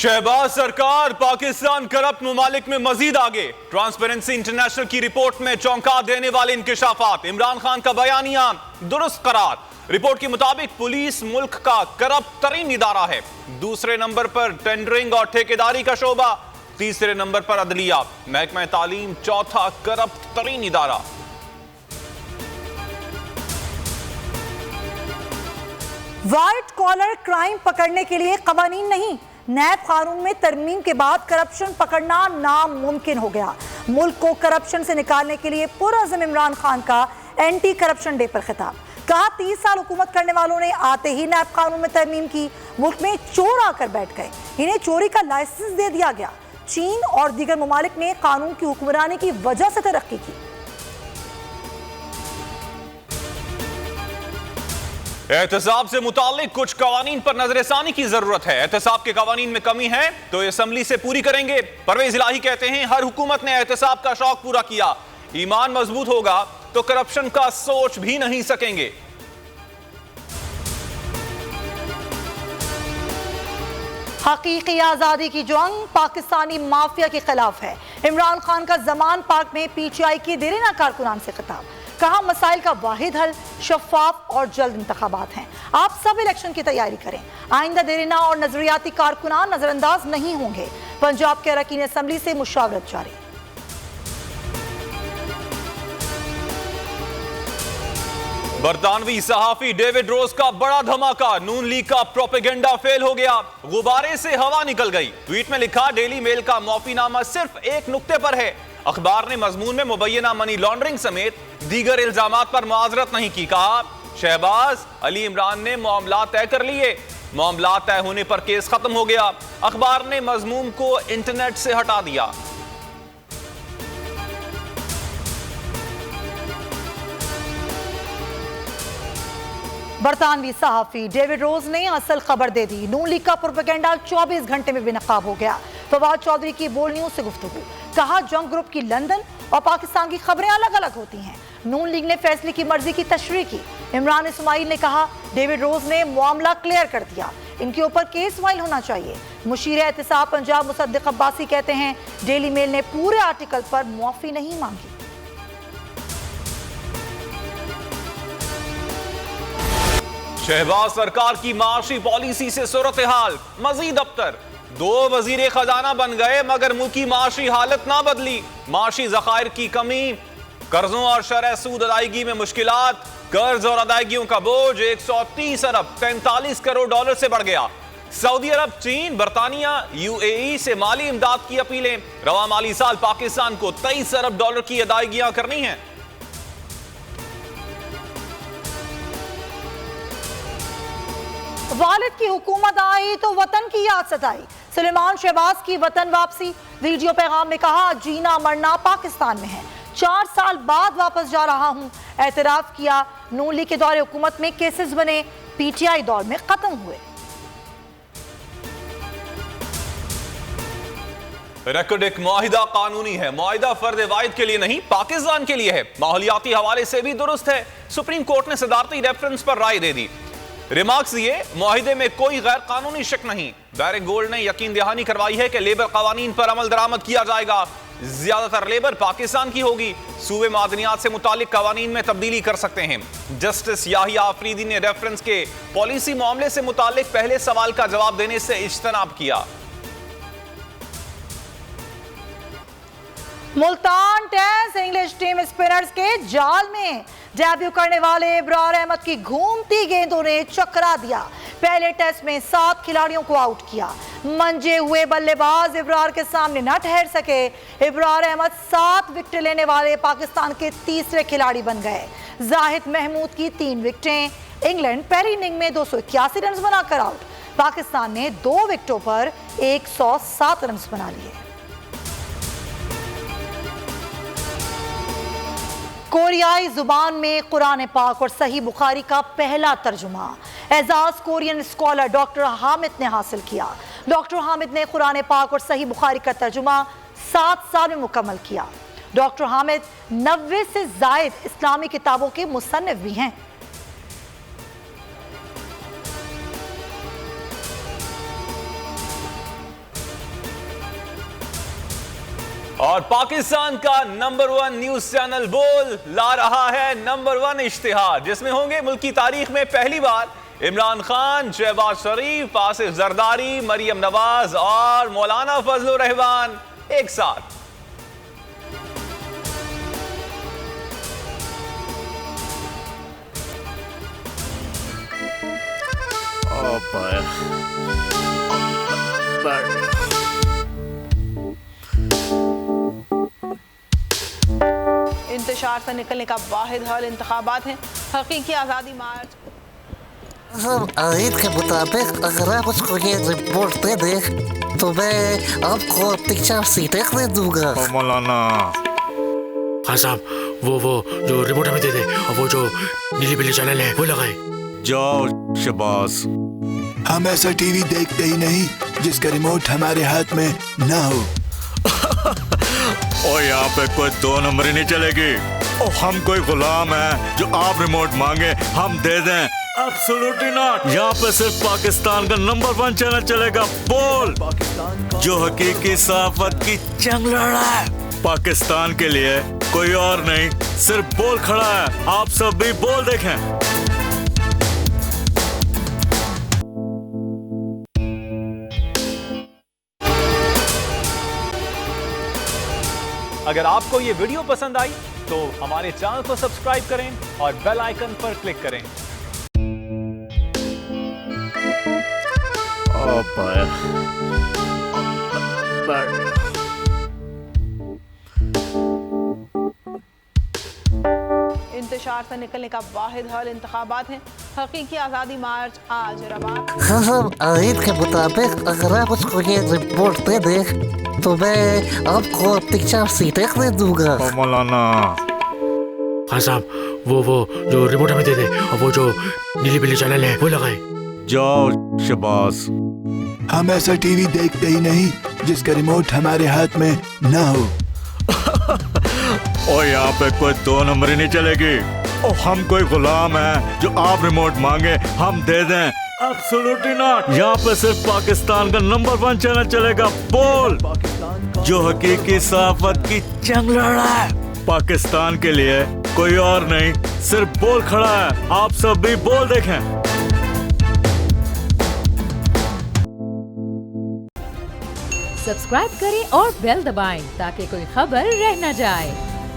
शहबाज सरकार पाकिस्तान करप्ट ममालिक में मजीद आगे। ट्रांसपेरेंसी इंटरनेशनल की रिपोर्ट में चौंका देने वाले इंकिशाफात। इमरान खान का बयानिया दुरुस्त करार। रिपोर्ट के मुताबिक पुलिस मुल्क का करप्ट तरीन इदारा है। दूसरे नंबर पर टेंडरिंग और ठेकेदारी का शोबा, तीसरे नंबर पर अदलिया। महकमा तालीम चौथा करप्ट तरीन इदारा। व्हाइट कॉलर क्राइम पकड़ने के लिए कवानीन नहीं, नैब कानून में तरमीम के बाद करप्शन पकड़ना नामुमकिन हो गया। मुल्क को करप्शन से निकालने के लिए पुरअज़्म इमरान खान का एंटी करप्शन डे पर खिताब। कहा 30 साल हुकूमत करने वालों ने आते ही नैब कानून में तरमीम की। मुल्क में चोर आकर बैठ गए, इन्हें चोरी का लाइसेंस दे दिया गया। चीन और दीगर ममालिक ने कानून की हुक्मरानी की वजह से तरक्की की। एहतसाब से मुतालिक कुछ कवानीन पर नजरसानी की जरूरत है। एहतसाब के कवानीन में कमी है तो असम्बली से पूरी करेंगे। परवेज इलाही कहते हैं हर हुकूमत ने एहतसाब का शौक पूरा किया। ईमान मजबूत होगा तो करप्शन का सोच भी नहीं सकेंगे। हकीकी आजादी की जंग पाकिस्तानी माफिया के खिलाफ है। इमरान खान का जमान पार्क में पीटीआई के देरीना कारकुनान से खिताब। कहा मसाइल का वाहिद हल शफाफ और जल्द इंतखाबात हैं। आप सब इलेक्शन की तैयारी करें। आइंदा देरीना और नजरियाती कारकुनान नजरअंदाज नहीं होंगे। पंजाब के अरकान असम्बली से मुशावरत जारी। बरतानवी सहाफी डेविड रोज का बड़ा धमाका। नून लीग का प्रोपेगेंडा फेल हो गया, गुब्बारे से हवा निकल गई। ट्वीट में लिखा डेली मेल का मौफीनामा सिर्फ एक नुक्ते पर है। अखबार ने मजमून में मुबैना मनी लॉन्ड्रिंग समेत दीगर इल्जामात पर मुआजरत नहीं की। कहा शहबाज अली इमरान ने मामला तय कर लिए। मामला तय होने पर केस खत्म हो गया। अखबार ने मजमून को इंटरनेट से हटा दिया। बरतानवी सहाफी डेविड रोज ने असल खबर दे दी। नून लीग का प्रोपेगेंडा 24 घंटे में बेनकाब हो गया। फवाद चौधरी की बोल न्यूज से गुफ्तगू। कहा जंग ग्रुप की लंदन और पाकिस्तान की खबरें अलग अलग होती हैं। नून लीग ने फैसले की मर्जी की तशरीह की। इमरान इस्माइल ने कहा डेविड रोज ने मामला क्लियर कर दिया, इनके ऊपर केस फाइल होना चाहिए। मुशीर एहतसाब पंजाब मुसद्दिक अब्बासी कहते हैं डेली मेल ने पूरे आर्टिकल पर मुआफी नहीं मांगी। शहबाज सरकार की माशी पॉलिसी से सूरत हाल मजीद अबतर। 2 वजीर खजाना बन गए मगर मुल्क की माशी हालत ना बदली। माशी ज़खायर की कमी, कर्जों और शरह सूद अदायगी में मुश्किलात। कर्ज और अदायगियों का बोझ 130 अरब 43 करोड़ डॉलर से बढ़ गया। सऊदी अरब, चीन, बरतानिया, यूएई से माली इमदाद की अपीलें। रवा माली साल पाकिस्तान को 23 अरब डॉलर की अदायगियां करनी है। वालिद की हुकूमत आई तो वतन की याद सताई। सुलेमान शहबाज की वतन वापसी। वीडियो पैगाम में कहा जीना मरना पाकिस्तान में है, 4 साल बाद वापस जा रहा हूं। एतराफ किया नून लीग के दौरे हुकूमत में केसेस बने, पीटीआई दौर में खत्म हुए। रेकॉर्ड एक मुआहिदा कानूनी है। मुआहिदा फर्द वाहिद के लिए नहीं, पाकिस्तान के लिए है। माहौलियाती हवाले से भी दुरुस्त है। सुप्रीम कोर्ट ने सदारती रेफरेंस पर राय दे दी। रिमार्क्स दिए मुआहिदे में कोई गैर कानूनी शक नहीं। बैरिक गोल्ड ने यकीन दहानी करवाई है कि लेबर कवानीन पर अमल दरामद किया जाएगा। ज्यादातर लेबर पाकिस्तान की होगी। सूबे मादनियात से मुतालिक कवानीन में तब्दीली कर सकते हैं। जस्टिस याहिया आफरीदी ने रेफरेंस के पॉलिसी मामले से मुतालिक पहले सवाल का जवाब देने से इज्तनाब किया। Multan test English team spinners के जाल में। डेब्यू करने वाले इब्रार अहमद की घूमती गेंदों ने चकरा दिया। पहले टेस्ट में 7 खिलाड़ियों को आउट किया। मंजे हुए बल्लेबाज इब्रार के सामने न ठहर सके। इब्रार अहमद 7 विकेट लेने वाले पाकिस्तान के तीसरे खिलाड़ी बन गए। जाहिद महमूद की 3 विकेटें। इंग्लैंड पहली इनिंग में 281 रन बनाकर आउट। पाकिस्तान ने 2 विकेटों पर 107 रन बना लिए। कोरियाई जुबान में कुरान पाक और सही बुखारी का पहला तर्जुमा एजाज कोरियन स्कॉलर डॉक्टर हामिद ने हासिल किया। डॉक्टर हामिद ने कुरान पाक और सही बुखारी का तर्जुमा 7 साल में मुकम्मल किया। डॉक्टर हामिद 90 से जायद इस्लामी किताबों के मुसन्निफ भी हैं। और पाकिस्तान का नंबर 1 न्यूज चैनल बोल ला रहा है नंबर 1 इश्तिहार, जिसमें होंगे मुल्क की तारीख में पहली बार इमरान खान, शहबाज शरीफ, आसिफ जरदारी, मरियम नवाज और मौलाना फजलुर रहमान एक साथ। इंतशार से निकलने का वाहिद हल इंतखाबात हैं। हकीकी आज़ादी मार्च आयत के मुताबिक अगर आप उसको ये रिपोर्ट दे दे तो मैं आपको अपनी 4 सीटें दे दूंगा। मौलाना हाँ साहब, वो जो रिमोट हमें दे दे और वो जो नीली पीली चैनल है वो लगाए। जाओ शहबाज। हम ऐसा टीवी देखते ही नहीं जिसका रिमोट हमारे हाथ में ना हो। और यहाँ पे कोई 2 नंबर ही नहीं चलेगी। और हम कोई गुलाम है जो आप रिमोट मांगे हम दे दें? Absolutely not. यहाँ पे सिर्फ पाकिस्तान का नंबर 1 चैनल चलेगा, बोल, जो हकीकी सहाफत की जंग लड़ रहा है। पाकिस्तान के लिए कोई और नहीं, सिर्फ बोल खड़ा है। आप सब भी बोल देखें। अगर आपको ये वीडियो पसंद आई तो हमारे चैनल को सब्सक्राइब करें और बेल आइकन पर क्लिक करें। इंतशार से निकलने का वाहिद हल इंतखाबात हैं। हकीकी आज़ादी मार्च आज रवा। हाँ आयत के मुताबिक अगर आप उसको ये रिपोर्ट दे दे तो मैं आपको अपनी 4 सीटें दे दूंगा। मौलाना हाँ साहब, वो जो रिमोट हमें दे दे और वो जो नीली पीली चैनल है वो लगाए। जाओ शहबाज। हम ऐसा टीवी देखते ही नहीं जिसका रिमोट हमारे हाथ में ना हो। और यहाँ पे कोई 2 नंबर ही नहीं चलेगी। और हम कोई गुलाम है जो आप रिमोट मांगे हम दे दें? Absolutely not. यहाँ पे सिर्फ पाकिस्तान का नंबर 1 चैनल चलेगा, बोल, जो हकीकी सहाफत की जंग लड़ रहा है। पाकिस्तान के लिए कोई और नहीं, सिर्फ बोल खड़ा है। आप सब भी बोल देखें। सब्सक्राइब करें और बेल दबाएं ताकि कोई खबर रह न जाए।